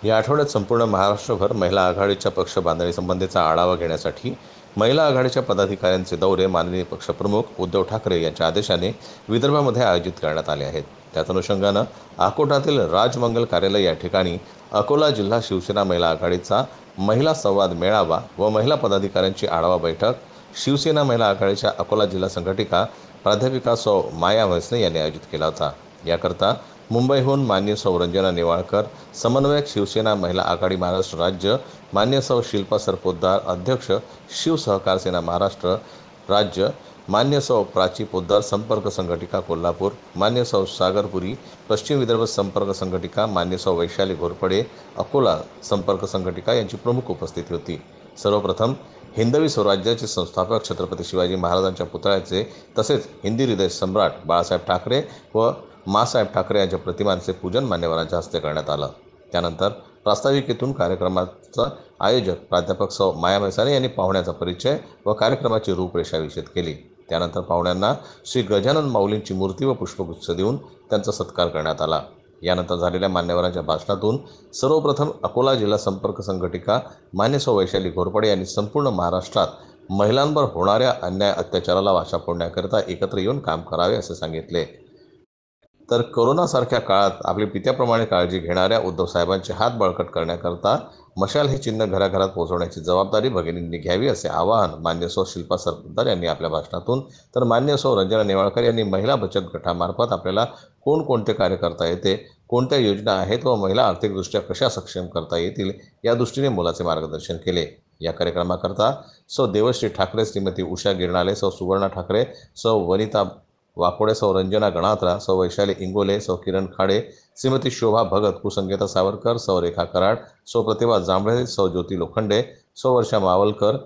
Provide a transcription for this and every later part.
या आठवड्यात संपूर्ण महाराष्ट्रभर महिला आघाडीच्या पक्ष बांधणीसंबंधीचा आढावा घेण्यासाठी महिला आघाडीच्या पदाधिकाऱ्यांचे दौरे माननीय पक्षप्रमुख उद्धव ठाकरे यांच्या आदेशाने विदर्भामध्ये आयोजित करण्यात आले आहेत। त्याच अनुषंगानं अकोटातील राजमंगल कार्यालय या ठिकाणी अकोला जिल्हा शिवसेना महिला आघाडीचा महिला संवाद मेळावा व महिला पदाधिकाऱ्यांची आढावा बैठक शिवसेना महिला आघाडीच्या अकोला जिल्हा संघटिका प्राध्यापिका सौ माया म्हैसने यांनी आयोजित केला होता। याकरता मुंबईहून मान्य सौ रंजना नेवाळकर, समन्वयक शिवसेना महिला आघाडी महाराष्ट्र राज्य, मान्य सौ शिल्पा सरपोतदार, अध्यक्ष शिव सहकार सेना महाराष्ट्र राज्य, मान्य सौ प्राची पोद्दार, संपर्क संघटिका कोल्हापूर, मान्य सौ सागरपुरी, पश्चिम विदर्भ संपर्क संघटिका, मान्य सौ वैशाली घोरपडे, अकोला संपर्क संघटिका यांची प्रमुख उपस्थिती होती। सर्वप्रथम हिंदवी स्वराज्याचे संस्थापक छत्रपती शिवाजी महाराजांच्या पुतळ्याचे तसेच हिंदी हृदय सम्राट बाळासाहेब ठाकरे व मासाहेब ठाकरे यांच्या प्रतिमांचे पूजन मान्यवरांच्या हस्ते करण्यात आलं। त्यानंतर प्रास्ताविकेतून कार्यक्रमाचा आयोजक प्राध्यापक सौ माया म्हैसाने यांनी पाहुण्याचा परिचय व कार्यक्रमाची रूपरेषा विषद केली। त्यानंतर पाहुण्यांना श्री गजानन माऊलींची मूर्ती व पुष्पगुच्छ देऊन त्यांचा सत्कार करण्यात आला। यानंतर झालेल्या मान्यवरांच्या भाषणातून सर्वप्रथम अकोला जिल्हा संपर्क संघटिका मान्य सौ वैशाली घोरपडे यांनी संपूर्ण महाराष्ट्रात महिलांवर होणाऱ्या अन्याय अत्याचाराला वाचा फोडण्याकरिता एकत्र येऊन काम करावे असे सांगितले। तर कोरोनासारख्या काळात आपली पित्याप्रमाणे काळजी घेणाऱ्या उद्धव साहेबांचे हात बळकट करण्याकरता मशाल हे चिन्ह घराघरात पोहोचवण्याची जबाबदारी भगिनींनी घ्यावी असे आवाहन मान्य सौ शिल्पा सरपोतदार यांनी आपल्या भाषणातून, तर मान्य सौ रंजना नेवाळकर यांनी महिला बचत गटामार्फत आपल्याला कोणकोणते कार्य करता येते, कोणत्या योजना आहेत व महिला आर्थिकदृष्ट्या कशा सक्षम करता येतील या दृष्टीने मोलाचे मार्गदर्शन केले। या कार्यक्रमाकरता सौ देवश्री ठाकरे, श्रीमती उषा गिरणाले, सौ सुवर्णा ठाकरे, सौ वनिता वाकोडे, सौ रंजना गणात्रा, सौ वैशाली इंगोले, सौ किरण खाडे, श्रीमती शोभा भगत, कुसंगीता सावरकर, सौ रेखा कराड, सौ प्रतिभा जांभळे, सौ ज्योती लोखंडे, सौ वर्षा मावलकर,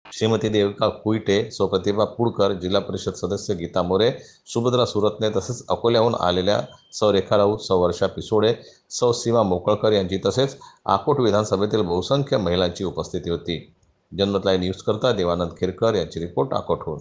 श्रीमती देविका कुईटे, सौ प्रतिभा पुडकर, जिल्हा परिषद सदस्य गीता मोरे, सुभद्रा सुरत्ने, तसेच अकोल्याहून आलेल्या सौ रेखा राऊत, सौ वर्षा पिसोडे, सौ सीमा मोकळकर यांची तसेच आकोट विधानसभेतील बहुसंख्य महिलांची उपस्थिती होती। जनमत लाईव्ह न्यूज करता देवानंद खिरकर यांची रिपोर्ट अकोटहून।